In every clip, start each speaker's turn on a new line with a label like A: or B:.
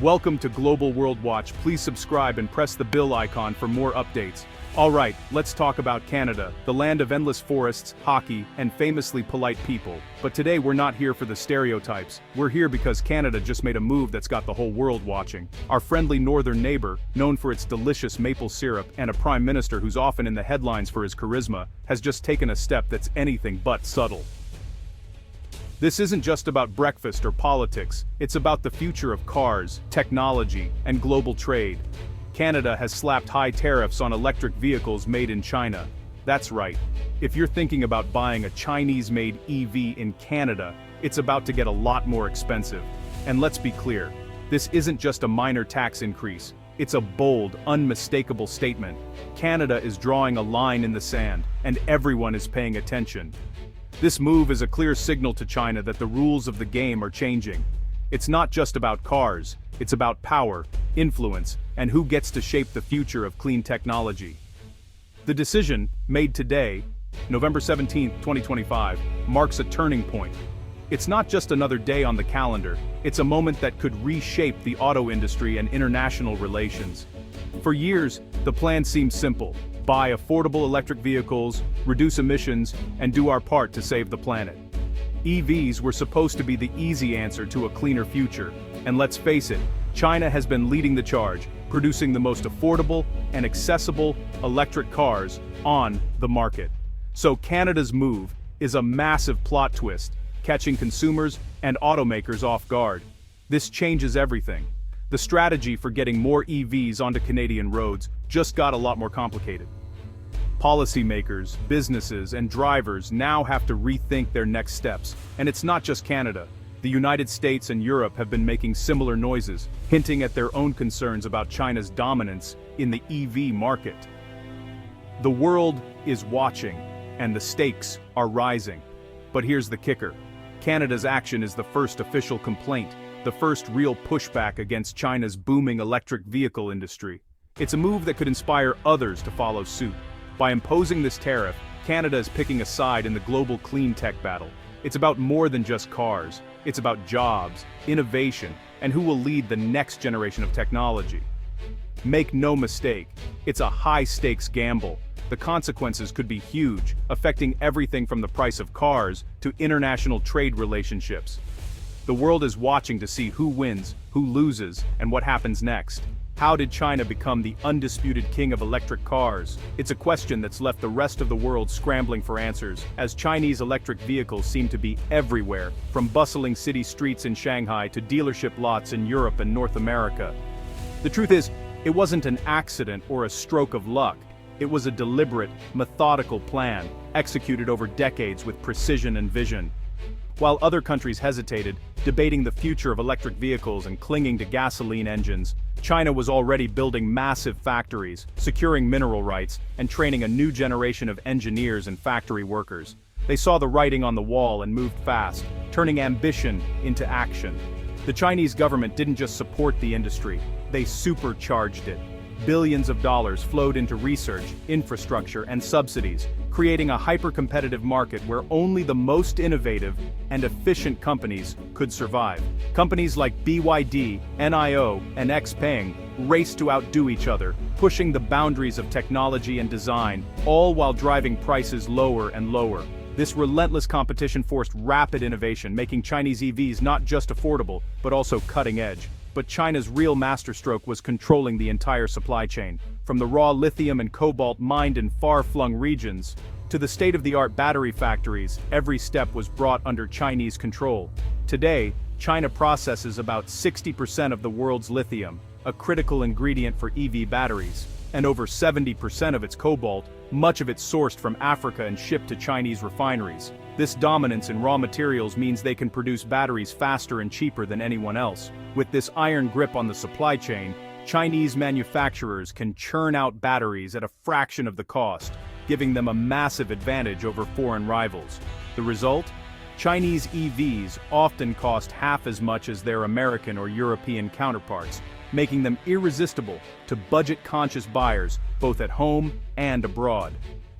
A: Welcome to Global World Watch. Please subscribe and press the bell icon for more updates. Alright, let's talk about Canada, the land of endless forests, hockey, and famously polite people. But today we're not here for the stereotypes. We're here because Canada just made a move that's got the whole world watching. Our friendly northern neighbor, known for its delicious maple syrup and a prime minister who's often in the headlines for his charisma, has just taken a step that's anything but subtle. This isn't just about breakfast or politics, it's about the future of cars, technology, and global trade. Canada has slapped high tariffs on electric vehicles made in China. That's right. If you're thinking about buying a Chinese-made EV in Canada, it's about to get a lot more expensive. And let's be clear, this isn't just a minor tax increase, it's a bold, unmistakable statement. Canada is drawing a line in the sand, and everyone is paying attention. This move is a clear signal to China that the rules of the game are changing. It's not just about cars, it's about power, influence, and who gets to shape the future of clean technology. The decision, made today, November 17, 2025, marks a turning point. It's not just another day on the calendar, it's a moment that could reshape the auto industry and international relations. For years, the plan seemed simple: buy affordable electric vehicles, reduce emissions, and do our part to save the planet. EVs were supposed to be the easy answer to a cleaner future, and let's face it, China has been leading the charge, producing the most affordable and accessible electric cars on the market. So Canada's move is a massive plot twist, catching consumers and automakers off guard. This changes everything. The strategy for getting more EVs onto Canadian roads just got a lot more complicated. Policymakers, businesses, and drivers now have to rethink their next steps. And it's not just Canada. The United States and Europe have been making similar noises, hinting at their own concerns about China's dominance in the EV market. The world is watching, and the stakes are rising. But here's the kicker. Canada's action is the first official complaint, the first real pushback against China's booming electric vehicle industry. It's a move that could inspire others to follow suit. By imposing this tariff, Canada is picking a side in the global clean tech battle. It's about more than just cars. It's about jobs, innovation, and who will lead the next generation of technology. Make no mistake, it's a high-stakes gamble. The consequences could be huge, affecting everything from the price of cars to international trade relationships. The world is watching to see who wins, who loses, and what happens next. How did China become the undisputed king of electric cars? It's a question that's left the rest of the world scrambling for answers, as Chinese electric vehicles seem to be everywhere, from bustling city streets in Shanghai to dealership lots in Europe and North America. The truth is, it wasn't an accident or a stroke of luck. It was a deliberate, methodical plan, executed over decades with precision and vision. While other countries hesitated, debating the future of electric vehicles and clinging to gasoline engines, China was already building massive factories, securing mineral rights, and training a new generation of engineers and factory workers. They saw the writing on the wall and moved fast, turning ambition into action. The Chinese government didn't just support the industry, they supercharged it. Billions of dollars flowed into research, infrastructure, and subsidies, creating a hyper-competitive market where only the most innovative and efficient companies could survive. Companies like BYD, NIO, and XPeng raced to outdo each other, pushing the boundaries of technology and design, all while driving prices lower and lower. This relentless competition forced rapid innovation, making Chinese EVs not just affordable, but also cutting-edge. But China's real masterstroke was controlling the entire supply chain. From the raw lithium and cobalt mined in far-flung regions, to the state-of-the-art battery factories, every step was brought under Chinese control. Today, China processes about 60% of the world's lithium, a critical ingredient for EV batteries, and over 70% of its cobalt, much of it sourced from Africa and shipped to Chinese refineries. This dominance in raw materials means they can produce batteries faster and cheaper than anyone else. With this iron grip on the supply chain, Chinese manufacturers can churn out batteries at a fraction of the cost, giving them a massive advantage over foreign rivals. The result? Chinese EVs often cost half as much as their American or European counterparts, making them irresistible to budget-conscious buyers both at home and abroad.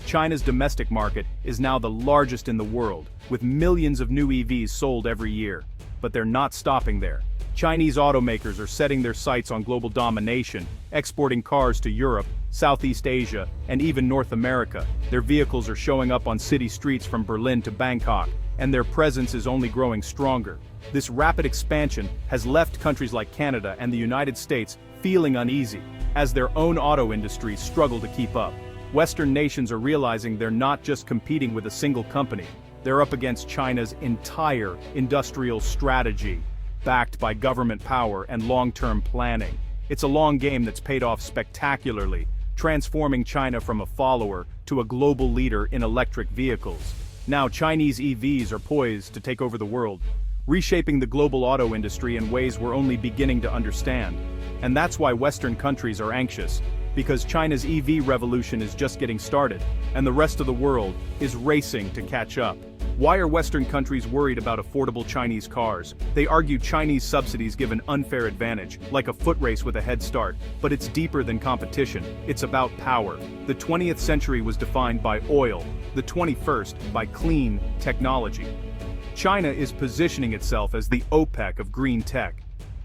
A: China's domestic market is now the largest in the world, with millions of new EVs sold every year. But they're not stopping there. Chinese automakers are setting their sights on global domination, exporting cars to Europe, Southeast Asia, and even North America. Their vehicles are showing up on city streets from Berlin to Bangkok, and their presence is only growing stronger. This rapid expansion has left countries like Canada and the United States feeling uneasy, as their own auto industries struggle to keep up. Western nations are realizing they're not just competing with a single company, they're up against China's entire industrial strategy, backed by government power and long-term planning. It's a long game that's paid off spectacularly, transforming China from a follower to a global leader in electric vehicles. Now Chinese EVs are poised to take over the world, reshaping the global auto industry in ways we're only beginning to understand. And that's why Western countries are anxious, because China's EV revolution is just getting started, and the rest of the world is racing to catch up. Why are Western countries worried about affordable Chinese cars? They argue Chinese subsidies give an unfair advantage, like a foot race with a head start. But it's deeper than competition, it's about power. The 20th century was defined by oil, the 21st by clean technology. China is positioning itself as the OPEC of green tech.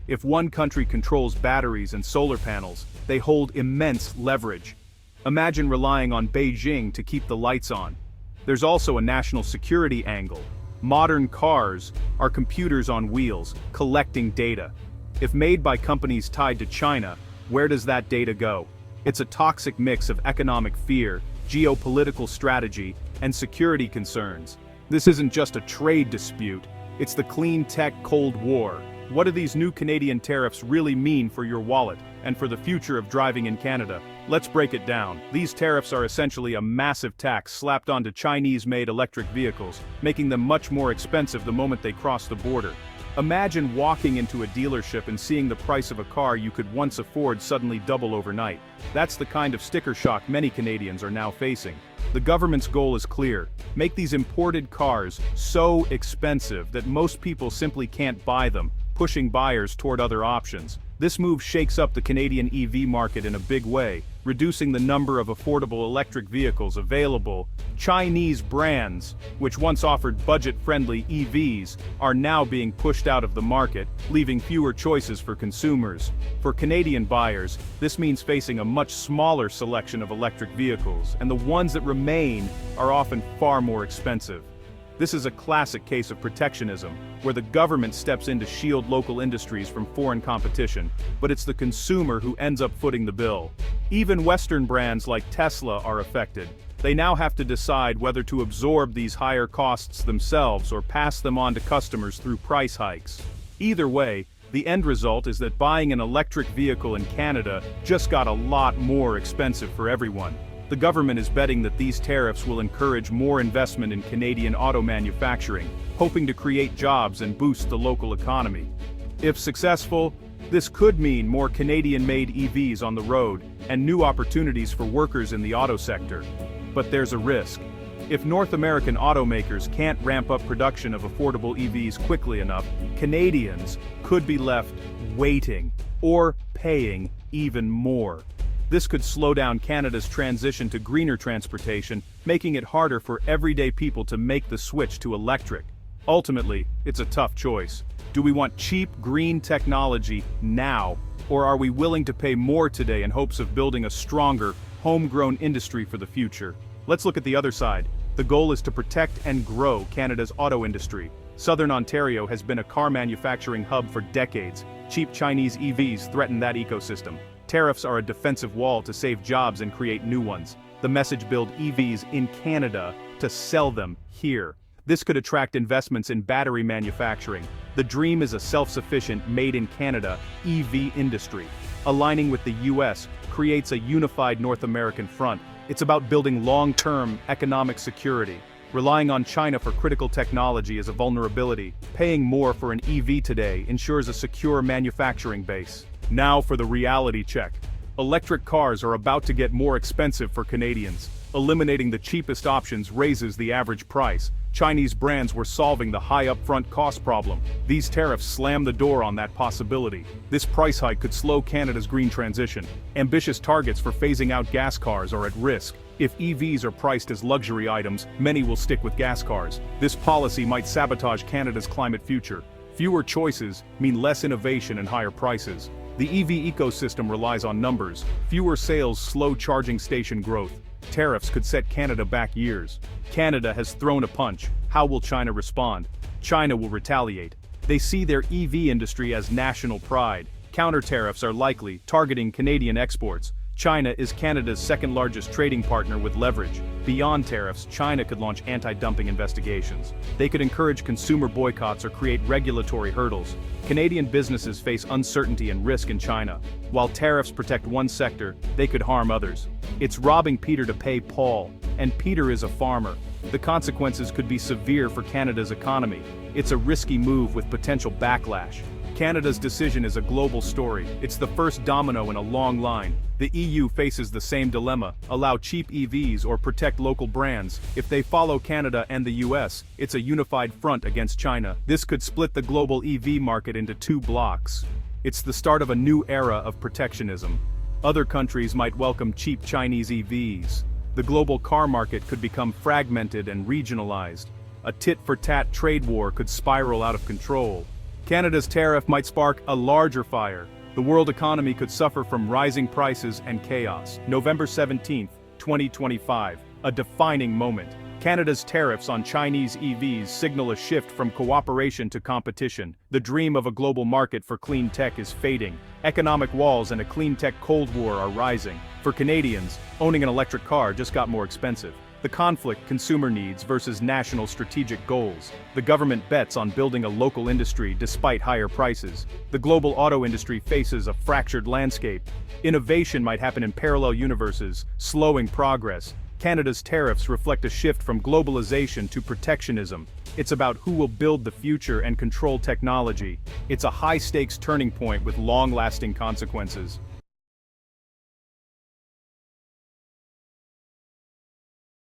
A: If one country controls batteries and solar panels, they hold immense leverage. Imagine relying on Beijing to keep the lights on. There's also a national security angle. Modern cars are computers on wheels, collecting data. If made by companies tied to China, where does that data go? It's a toxic mix of economic fear, geopolitical strategy, and security concerns. This isn't just a trade dispute, it's the clean tech Cold War. What do these new Canadian tariffs really mean for your wallet, and for the future of driving in Canada? Let's break it down. These tariffs are essentially a massive tax slapped onto Chinese-made electric vehicles, making them much more expensive the moment they cross the border. Imagine walking into a dealership and seeing the price of a car you could once afford suddenly double overnight. That's the kind of sticker shock many Canadians are now facing. The government's goal is clear: make these imported cars so expensive that most people simply can't buy them, pushing buyers toward other options. This move shakes up the Canadian EV market in a big way, reducing the number of affordable electric vehicles available. Chinese brands, which once offered budget-friendly EVs, are now being pushed out of the market, leaving fewer choices for consumers. For Canadian buyers, this means facing a much smaller selection of electric vehicles, and the ones that remain are often far more expensive. This is a classic case of protectionism, where the government steps in to shield local industries from foreign competition, but it's the consumer who ends up footing the bill. Even Western brands like Tesla are affected. They now have to decide whether to absorb these higher costs themselves or pass them on to customers through price hikes. Either way, the end result is that buying an electric vehicle in Canada just got a lot more expensive for everyone. The government is betting that these tariffs will encourage more investment in Canadian auto manufacturing, hoping to create jobs and boost the local economy. If successful, this could mean more Canadian-made EVs on the road and new opportunities for workers in the auto sector. But there's a risk. If North American automakers can't ramp up production of affordable EVs quickly enough, Canadians could be left waiting or paying even more. This could slow down Canada's transition to greener transportation, making it harder for everyday people to make the switch to electric. Ultimately, it's a tough choice. Do we want cheap, green technology now, or are we willing to pay more today in hopes of building a stronger, homegrown industry for the future? Let's look at the other side. The goal is to protect and grow Canada's auto industry. Southern Ontario has been a car manufacturing hub for decades. Cheap Chinese EVs threaten that ecosystem. Tariffs are a defensive wall to save jobs and create new ones. The message: build EVs in Canada to sell them here. This could attract investments in battery manufacturing. The dream is a self-sufficient, made-in-Canada EV industry. Aligning with the US creates a unified North American front. It's about building long-term economic security. Relying on China for critical technology is a vulnerability. Paying more for an EV today ensures a secure manufacturing base. Now for the reality check. Electric cars are about to get more expensive for Canadians. Eliminating the cheapest options raises the average price. Chinese brands were solving the high upfront cost problem. These tariffs slam the door on that possibility. This price hike could slow Canada's green transition. Ambitious targets for phasing out gas cars are at risk. If EVs are priced as luxury items, many will stick with gas cars. This policy might sabotage Canada's climate future. Fewer choices mean less innovation and higher prices. The EV ecosystem relies on numbers. Fewer sales slow charging station growth. Tariffs could set Canada back years. Canada has thrown a punch. How will China respond? China will retaliate. They see their EV industry as national pride. Counter tariffs are likely, targeting Canadian exports. China is Canada's second-largest trading partner with leverage. Beyond tariffs, China could launch anti-dumping investigations. They could encourage consumer boycotts or create regulatory hurdles. Canadian businesses face uncertainty and risk in China. While tariffs protect one sector, they could harm others. It's robbing Peter to pay Paul, and Peter is a farmer. The consequences could be severe for Canada's economy. It's a risky move with potential backlash. Canada's decision is a global story. It's the first domino in a long line. The EU faces the same dilemma: allow cheap EVs or protect local brands. If they follow Canada and the US, it's a unified front against China. This could split the global EV market into two blocks. It's the start of a new era of protectionism. Other countries might welcome cheap Chinese EVs. The global car market could become fragmented and regionalized. A tit-for-tat trade war could spiral out of control. Canada's tariff might spark a larger fire. The world economy could suffer from rising prices and chaos. November 17, 2025, a defining moment. Canada's tariffs on Chinese EVs signal a shift from cooperation to competition. The dream of a global market for clean tech is fading. Economic walls and a clean tech cold war are rising. For Canadians, owning an electric car just got more expensive. The conflict: consumer needs versus national strategic goals. The government bets on building a local industry despite higher prices. The global auto industry faces a fractured landscape. Innovation might happen in parallel universes, slowing progress. Canada's tariffs reflect a shift from globalization to protectionism. It's about who will build the future and control technology. It's a high-stakes turning point with long-lasting consequences.